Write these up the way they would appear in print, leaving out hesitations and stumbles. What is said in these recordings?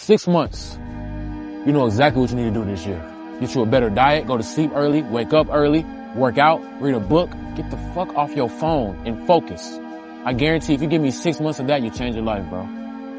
6 months, you know exactly what you need to do this year. Get you a better diet, go to sleep early, wake up early, work out, read a book, get the fuck off your phone and focus. I guarantee if you give me 6 months of that, you change your life, bro.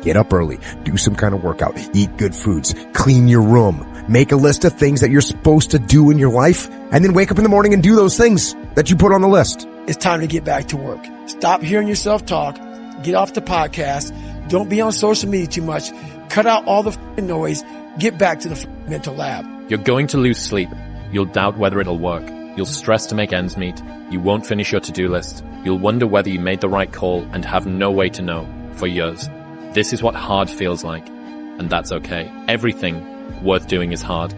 Get up early, do some kind of workout, eat good foods, clean your room, make a list of things that you're supposed to do in your life, and then wake up in the morning and do those things that you put on the list. It's time to get back to work. Stop hearing yourself talk. Get off the podcast. Don't be on social media too much. Cut out all the noise. Get back to the mental lab. You're going to lose sleep. You'll doubt whether it'll work. You'll stress to make ends meet. You won't finish your to-do list. You'll wonder whether you made the right call and have no way to know for years. This is what hard feels like, and that's okay. Everything worth doing is hard,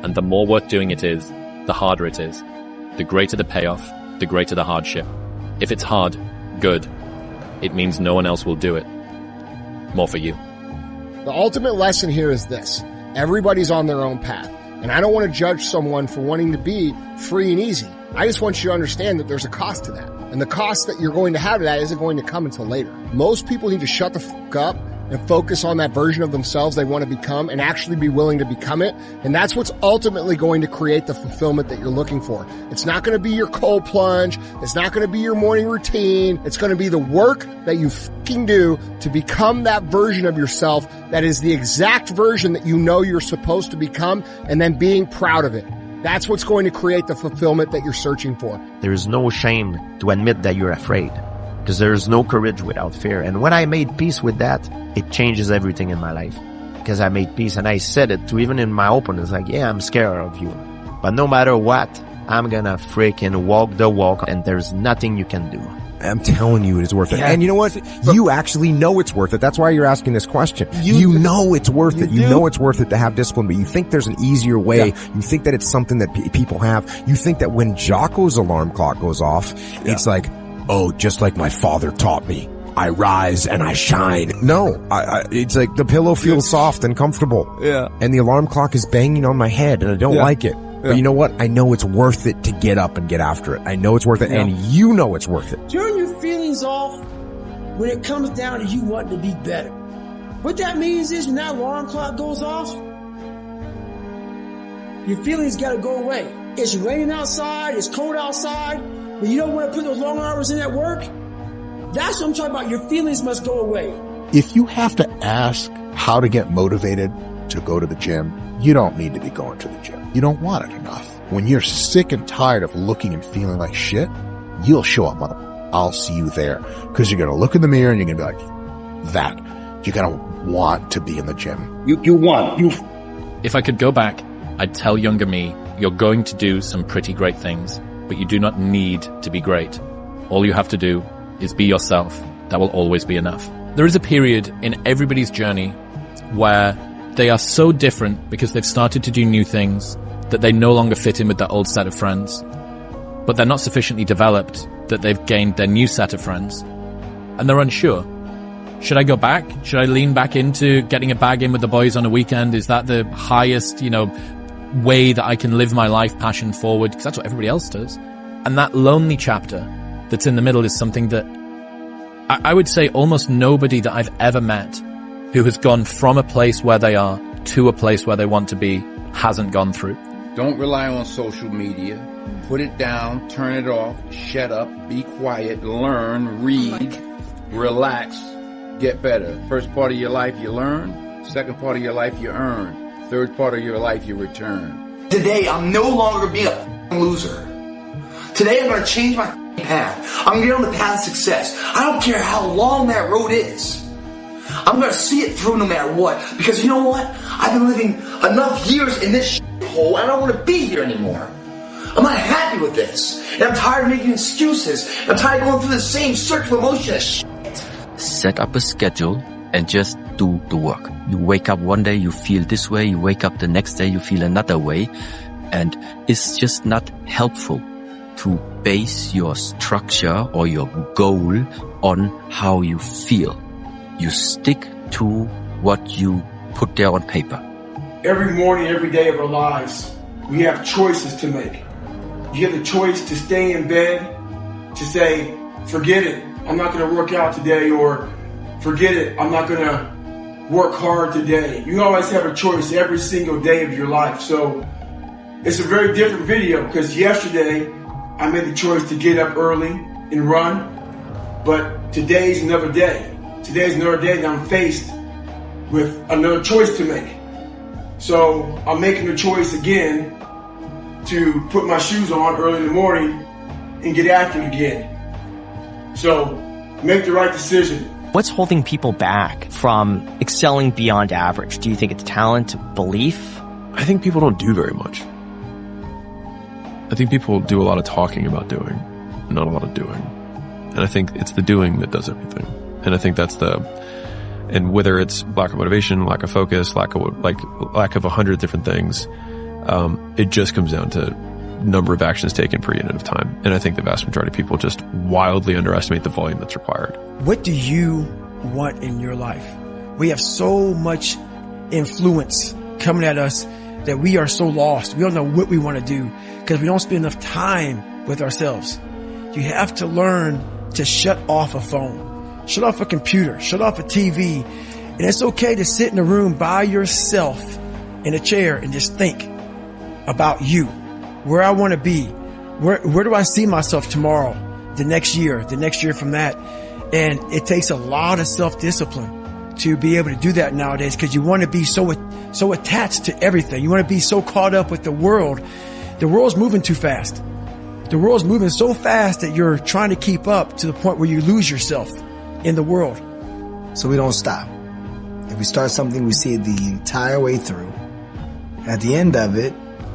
and the more worth doing it is, the harder it is. The greater the payoff, the greater the hardship. If it's hard, good. It means no one else will do it. More for you. The ultimate lesson here is this. Everybody's on their own path. And I don't want to judge someone for wanting to be free and easy. I just want you to understand that there's a cost to that. And the cost that you're going to have to that isn't going to come until later. Most people need to shut the fuck up and focus on that version of themselves they want to become and actually be willing to become it. And that's what's ultimately going to create the fulfillment that you're looking for. It's not going to be your cold plunge. It's not going to be your morning routine. It's going to be the work that you fucking do to become that version of yourself that is the exact version that you know you're supposed to become, and then being proud of it. That's what's going to create the fulfillment that you're searching for. There is no shame to admit that you're afraid, because there is no courage without fear. And when I made peace with that, it changes everything in my life. Because I made peace, and I said it to even in my opponents, like, yeah, I'm scared of you. But no matter what, I'm gonna freaking walk the walk, and there's nothing you can do. I'm telling you, it is worth it. Yeah. And you know what? You actually know it's worth it. That's why you're asking this question. You know it's worth it. You know it's worth it to have discipline, but you think there's an easier way. Yeah. You think that it's something that people have. You think that when Jocko's alarm clock goes off, it's like, oh, just like my father taught me, I rise and I shine. No, it's like the pillow feels soft and comfortable. Yeah. And the alarm clock is banging on my head and I don't like it. But you know what? I know it's worth it to get up and get after it. I know it's worth it, and you know it's worth it. Turn your feelings off when it comes down to you wanting to be better. What that means is when that alarm clock goes off, your feelings got to go away. It's raining outside, it's cold outside, but you don't want to put those long hours in at work. That's what I'm talking about. Your feelings must go away. If you have to ask how to get motivated to go to the gym, you don't need to be going to the gym. You don't want it enough. When you're sick and tired of looking and feeling like shit, you'll show up on it. I'll see you there. Cause you're going to look in the mirror and you're going to be like, that. You're going to want to be in the gym. If I could go back, I'd tell younger me, you're going to do some pretty great things, but you do not need to be great. All you have to do is be yourself. That will always be enough. There is a period in everybody's journey where they are so different because they've started to do new things that they no longer fit in with their old set of friends. But they're not sufficiently developed that they've gained their new set of friends. And they're unsure. Should I go back? Should I lean back into getting a bag in with the boys on a weekend? Is that the highest, way that I can live my life passion forward? Because that's what everybody else does. And that lonely chapter that's in the middle is something that I would say almost nobody that I've ever met who has gone from a place where they are to a place where they want to be hasn't gone through. Don't rely on social media. Put it down, turn it off, shut up, be quiet, learn, read, relax, get better. First part of your life you learn, second part of your life you earn, third part of your life you return. Today I'm no longer being a loser. Today I'm going to change my path. I'm going to get on the path of success. I don't care how long that road is. I'm going to see it through no matter what. Because you know what? I've been living enough years in this hole. I don't want to be here anymore. I'm not happy with this. And I'm tired of making excuses. I'm tired of going through the same circle of motion as shit. Set up a schedule and just do the work. You wake up one day, you feel this way. You wake up the next day, you feel another way. And it's just not helpful to base your structure or your goal on how you feel. You stick to what you put there on paper. Every morning, every day of our lives, we have choices to make. You have the choice to stay in bed, to say, forget it, I'm not going to work out today, or forget it, I'm not going to work hard today. You always have a choice every single day of your life. So it's a very different video because yesterday I made the choice to get up early and run, but today's another day. Today's another day that I'm faced with another choice to make. So I'm making the choice again to put my shoes on early in the morning and get after it again. So make the right decision. What's holding people back from excelling beyond average? Do you think it's talent, belief? I think people don't do very much. I think people do a lot of talking about doing, not a lot of doing. And I think it's the doing that does everything. And I think that's and whether it's lack of motivation, lack of focus, lack of 100 different things, it just comes down to number of actions taken per unit of time. And I think the vast majority of people just wildly underestimate the volume that's required. What do you want in your life? We have so much influence coming at us that we are so lost. We don't know what we want to do because we don't spend enough time with ourselves. You have to learn to shut off a phone, shut off a computer, shut off a TV. And it's okay to sit in a room by yourself in a chair and just think about you, where I want to be, where do I see myself tomorrow, the next year from that. And it takes a lot of self-discipline to be able to do that nowadays because you want to be so attached to everything. You want to be so caught up with the world. The world's moving too fast. The world's moving so fast that you're trying to keep up to the point where you lose yourself in the world. So we don't stop. If we start something, we see it the entire way through. At the end of it,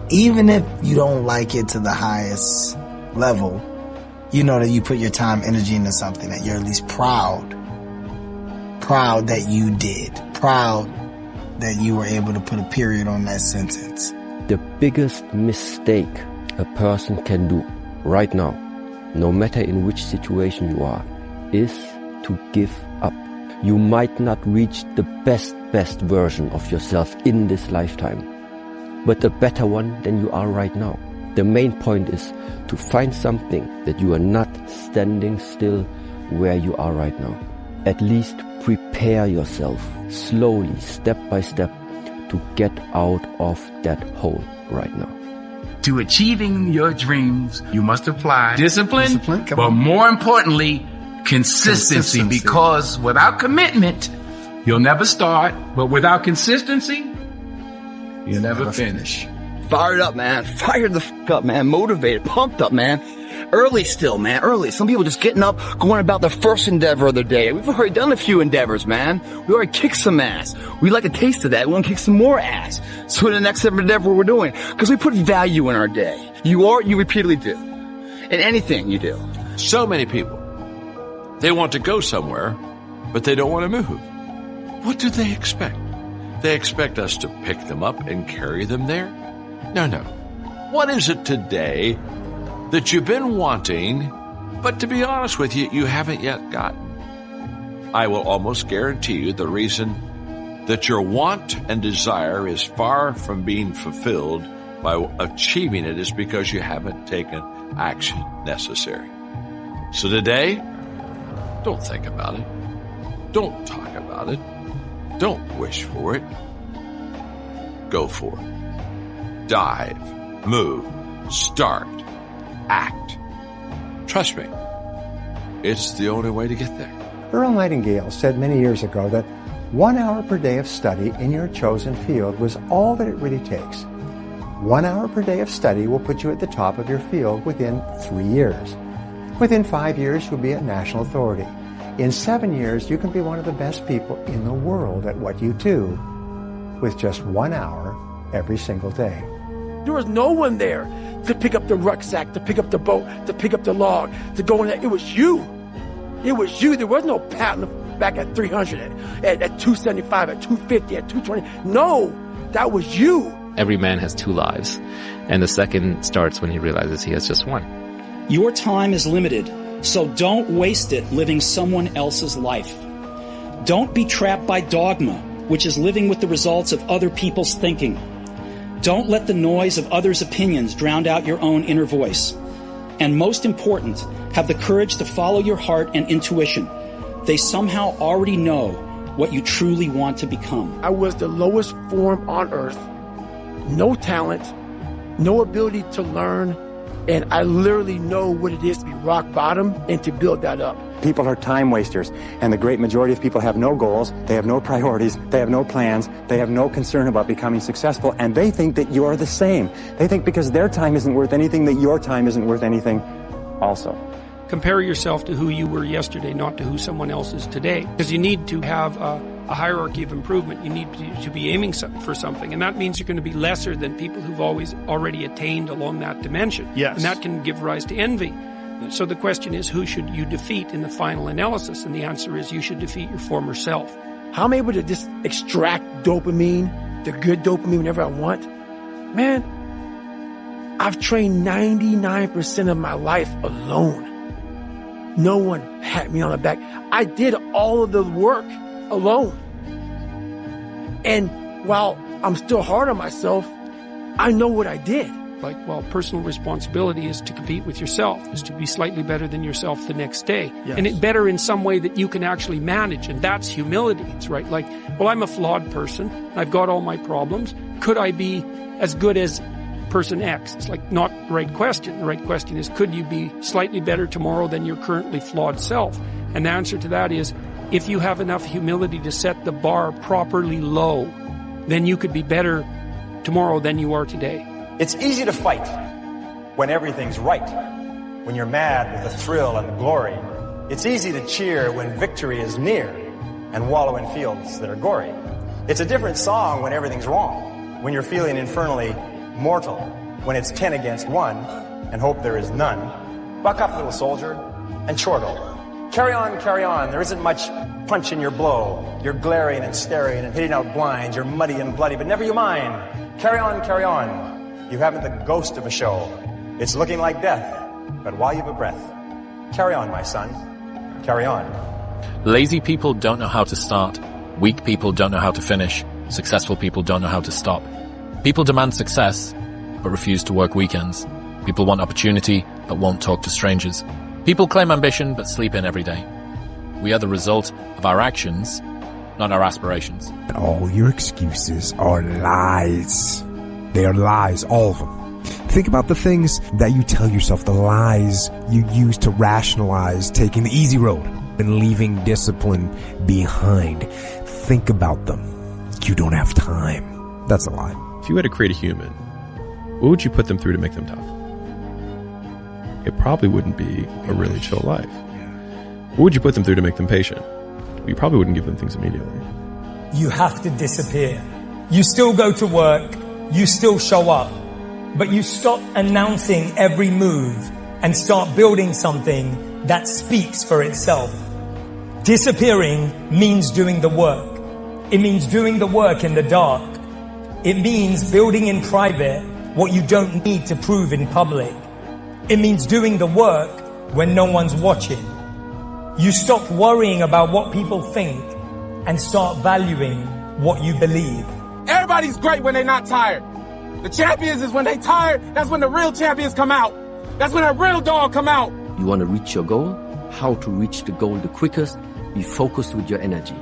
even if you don't like it to the highest level, you know that you put your time, energy into something that you're at least proud that you did, proud that you were able to put a period on that sentence. The biggest mistake a person can do right now, no matter in which situation you are, is to give up. You might not reach the best version of yourself in this lifetime, but a better one than you are right now. The main point is to find something that you are not standing still where you are right now. At least prepare yourself slowly, step by step, to get out of that hole right now. To achieving your dreams, you must apply discipline but more importantly, consistency. Because without commitment, you'll never start, but without consistency, you'll never finish. Fired up, man. Fired the fuck up, man. Motivated, pumped up, man. Early still, man. Early. Some people just getting up, going about their first endeavor of the day. We've already done a few endeavors, man. We already kicked some ass. We like a taste of that. We want to kick some more ass. So the next endeavor we're doing, because we put value in our day. You repeatedly do. In anything you do. So many people, they want to go somewhere, but they don't want to move. What do they expect? They expect us to pick them up and carry them there? No. What is it today that you've been wanting, but to be honest with you, you haven't yet gotten? I will almost guarantee you the reason that your want and desire is far from being fulfilled by achieving it is because you haven't taken action necessary. So today, don't think about it. Don't talk about it. Don't wish for it. Go for it. Dive, move, start, act. Trust me, it's the only way to get there. Earl Nightingale said many years ago that 1 hour per day of study in your chosen field was all that it really takes. 1 hour per day of study will put you at the top of your field within 3 years. Within 5 years, you'll be a national authority. In 7 years, you can be one of the best people in the world at what you do with just 1 hour every single day. There was no one there to pick up the rucksack, to pick up the boat, to pick up the log, to go in there. It was you. It was you. There was no pat on the back at 300, at 275, at 250, at 220. No, that was you. Every man has two lives, and the second starts when he realizes he has just one. Your time is limited, so don't waste it living someone else's life. Don't be trapped by dogma, which is living with the results of other people's thinking. Don't let the noise of others' opinions drown out your own inner voice. And most important, have the courage to follow your heart and intuition. They somehow already know what you truly want to become. I was the lowest form on earth, no talent, no ability to learn, and I literally know what it is to be rock bottom and to build that up. People are time wasters, and the great majority of people have no goals, they have no priorities, they have no plans, they have no concern about becoming successful, and they think that you're the same. They think because their time isn't worth anything, that your time isn't worth anything also. Compare yourself to who you were yesterday, not to who someone else is today. Because you need to have a hierarchy of improvement. You need to be aiming for something. And that means you're going to be lesser than people who've already attained along that dimension. Yes. And that can give rise to envy. So the question is, who should you defeat in the final analysis? And the answer is, you should defeat your former self. How I'm able to just extract dopamine, the good dopamine whenever I want. Man, I've trained 99% of my life alone. No one pat me on the back. I did all of the work alone. And while I'm still hard on myself, I know what I did. Personal responsibility is to compete with yourself, is to be slightly better than yourself the next day. Yes. And it better in some way that you can actually manage. And that's humility. It's right. I'm a flawed person. I've got all my problems. Could I be as good as person X? It's not the right question. The right question is, could you be slightly better tomorrow than your currently flawed self? And the answer to that is, if you have enough humility to set the bar properly low, then you could be better tomorrow than you are today. It's easy to fight when everything's right, when you're mad with the thrill and the glory. It's easy to cheer when victory is near and wallow in fields that are gory. It's a different song when everything's wrong, when you're feeling infernally mortal, when it's 10 against 1 and hope there is none. Buck up, little soldier, and chortle. Carry on, there isn't much punch in your blow. You're glaring and staring and hitting out blinds. You're muddy and bloody, but never you mind. Carry on. You haven't the ghost of a show. It's looking like death, but while you've a breath, carry on, my son. Carry on. Lazy people don't know how to start. Weak people don't know how to finish. Successful people don't know how to stop. People demand success, but refuse to work weekends. People want opportunity, but won't talk to strangers. People claim ambition, but sleep in every day. We are the result of our actions, not our aspirations. And all your excuses are lies. They are lies, all of them. Think about the things that you tell yourself, the lies you use to rationalize taking the easy road and leaving discipline behind. Think about them. You don't have time. That's a lie. If you had to create a human, what would you put them through to make them tough? It probably wouldn't be a really chill life. What would you put them through to make them patient? You probably wouldn't give them things immediately. You have to disappear. You still go to work. You still show up, but you stop announcing every move and start building something that speaks for itself. Disappearing means doing the work. It means doing the work in the dark. It means building in private what you don't need to prove in public. It means doing the work when no one's watching. You stop worrying about what people think and start valuing what you believe. Everybody's great when they're not tired. The champions is when they tired, that's when the real champions come out. That's when a real dog come out. You want to reach your goal? How to reach the goal the quickest? Be focused with your energy.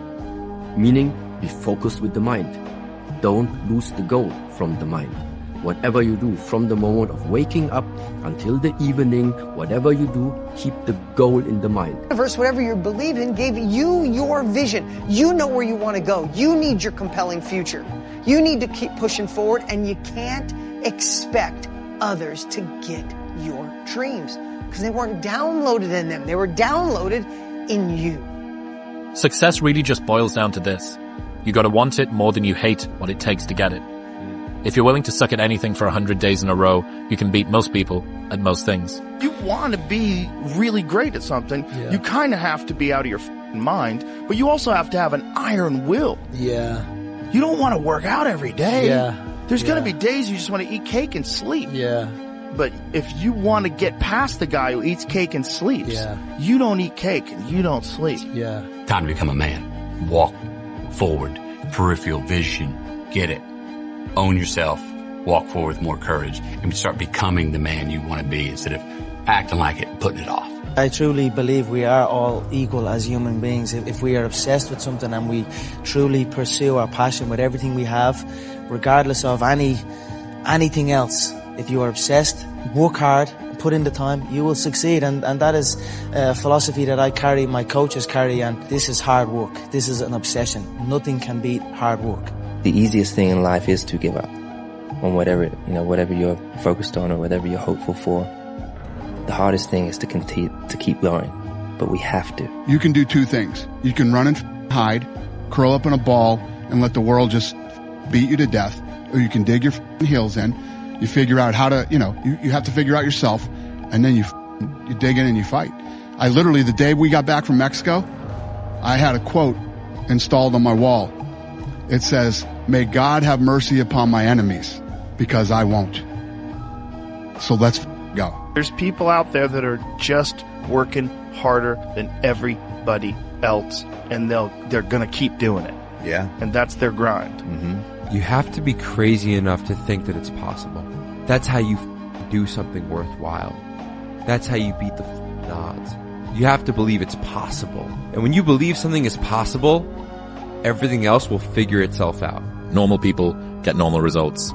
Meaning, be focused with the mind. Don't lose the goal from the mind. Whatever you do, from the moment of waking up until the evening, whatever you do, keep the goal in the mind. The universe, whatever you believe in, gave you your vision. You know where you want to go. You need your compelling future. You need to keep pushing forward, and you can't expect others to get your dreams because they weren't downloaded in them. They were downloaded in you. Success really just boils down to this. You gotta want it more than you hate what it takes to get it. If you're willing to suck at anything for 100 days in a row, you can beat most people at most things. You want to be really great at something, you kind of have to be out of your mind, but you also have to have an iron will. Yeah. You don't want to work out every day. Yeah. There's going to be days you just want to eat cake and sleep. Yeah. But if you want to get past the guy who eats cake and sleeps, you don't eat cake and you don't sleep. Yeah. Time to become a man. Walk forward. Peripheral vision. Get it. Own yourself. Walk forward with more courage. And start becoming the man you want to be instead of acting like it and putting it off. I truly believe we are all equal as human beings. If we are obsessed with something and we truly pursue our passion with everything we have, regardless of anything else, if you are obsessed, work hard, put in the time, you will succeed. And that is a philosophy that I carry, my coaches carry, and this is hard work. This is an obsession. Nothing can beat hard work. The easiest thing in life is to give up on whatever you're focused on or whatever you're hopeful for. The hardest thing is to continue to keep going, but we have to. You can do two things. You can run and hide, curl up in a ball, and let the world just beat you to death, or you can dig your heels in. You figure out how to, you have to figure out yourself, and then you dig in and you fight. I literally, the day we got back from Mexico, I had a quote installed on my wall. It says, "May God have mercy upon my enemies, because I won't." So let's go. There's people out there that are just working harder than everybody else, and they're gonna keep doing it. Yeah. And that's their grind. Mm-hmm. You have to be crazy enough to think that it's possible. That's how you do something worthwhile. That's how you beat the odds. You have to believe it's possible. And when you believe something is possible, everything else will figure itself out. Normal people get normal results.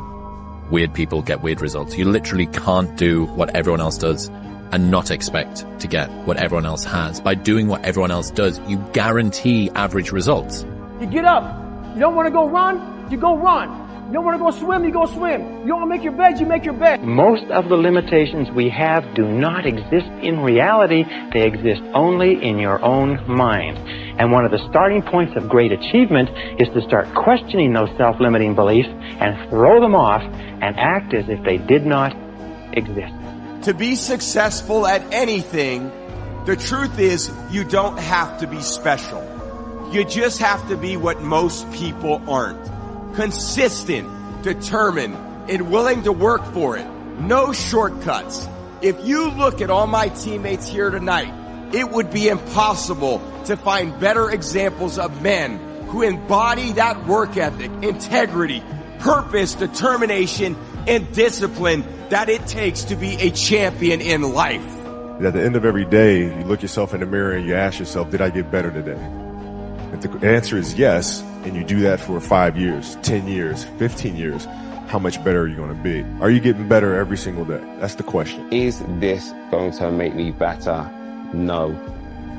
Weird people get weird results. You literally can't do what everyone else does and not expect to get what everyone else has. By doing what everyone else does, you guarantee average results. You get up. You don't want to go run, you go run. You don't want to go swim, you go swim. You don't want to make your bed, you make your bed. Most of the limitations we have do not exist in reality. They exist only in your own mind. And one of the starting points of great achievement is to start questioning those self-limiting beliefs and throw them off and act as if they did not exist. To be successful at anything, the truth is you don't have to be special. You just have to be what most people aren't. Consistent, determined, and willing to work for it. No shortcuts. If you look at all my teammates here tonight, it would be impossible to find better examples of men who embody that work ethic, integrity, purpose, determination, and discipline that it takes to be a champion in life. At the end of every day, you look yourself in the mirror and you ask yourself, did I get better today? If the answer is yes, and you do that for 5 years, 10 years, 15 years, how much better are you going to be? Are you getting better every single day? That's the question. Is this going to make me better? No.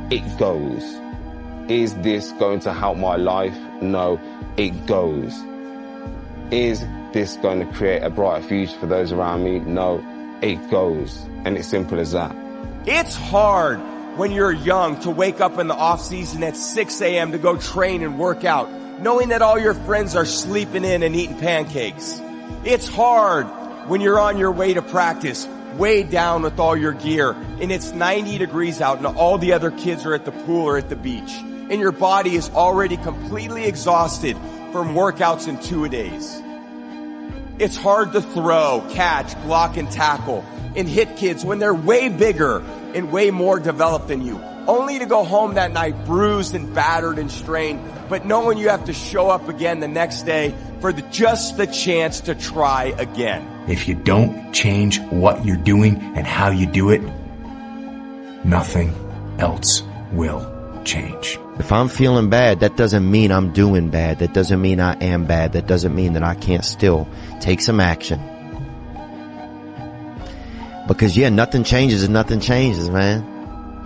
It goes. Is this going to help my life? No. It goes. Is this going to create a brighter future for those around me? No. It goes. And it's simple as that. It's hard when you're young to wake up in the off season at 6 a.m. to go train and work out, knowing that all your friends are sleeping in and eating pancakes. It's hard when you're on your way to practice, weighed down with all your gear, and it's 90 degrees out and all the other kids are at the pool or at the beach, and your body is already completely exhausted from workouts in 2 days. It's hard to throw, catch, block, and tackle, and hit kids when they're way bigger and way more developed than you, only to go home that night bruised and battered and strained, but knowing you have to show up again the next day for just the chance to try again. If you don't change what you're doing and how you do it, nothing else will change. If I'm feeling bad, that doesn't mean I'm doing bad. That doesn't mean I am bad. That doesn't mean that I can't still take some action. Because nothing changes and nothing changes, man.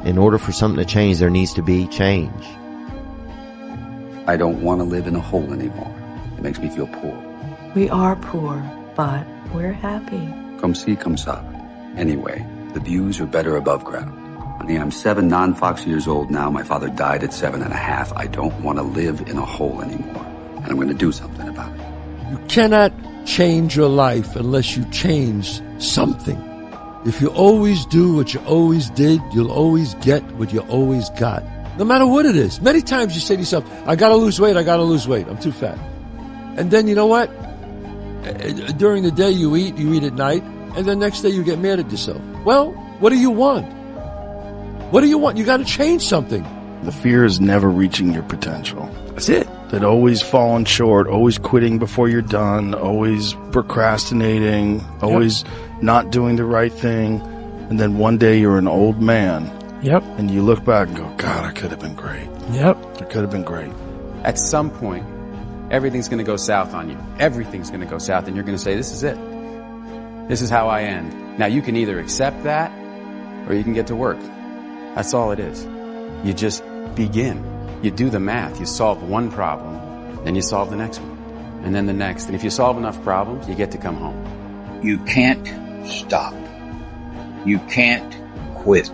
In order for something to change, there needs to be change. I don't want to live in a hole anymore. It makes me feel poor. We are poor, but we're happy. Come see, come ça. Anyway, the views are better above ground. Honey, I'm 7 non-Fox years old now. My father died at 7.5. I don't want to live in a hole anymore. And I'm going to do something about it. You cannot change your life unless you change something. If you always do what you always did, you'll always get what you always got. No matter what it is. Many times you say to yourself, I gotta lose weight, I'm too fat. And then you know what? During the day you eat at night, and the next day you get mad at yourself. Well, what do you want? What do you want? You gotta change something. The fear is never reaching your potential. That's it. That always falling short, always quitting before you're done, always procrastinating, always not doing the right thing. And then one day you're an old man Yep. And you look back and go, God, I could have been great. Yep. It could have been great. At some point, everything's going to go south on you. Everything's going to go south, and you're going to say, this is it. This is how I end. Now, you can either accept that, or you can get to work. That's all it is. You just begin. You do the math. You solve one problem, then you solve the next one, and then the next. And if you solve enough problems, you get to come home. You can't stop. You can't quit.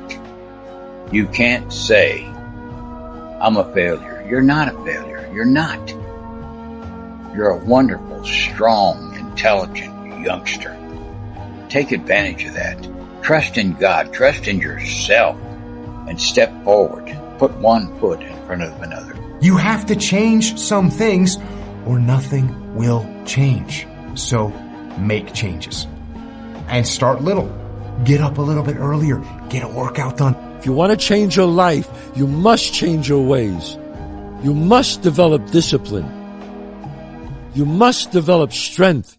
You can't say, I'm a failure. You're not a failure. You're not. You're a wonderful, strong, intelligent youngster. Take advantage of that. Trust in God. Trust in yourself. And step forward. Put one foot in front of another. You have to change some things or nothing will change. So make changes. And start little. Get up a little bit earlier. Get a workout done. If you want to change your life, you must change your ways. You must develop discipline. You must develop strength.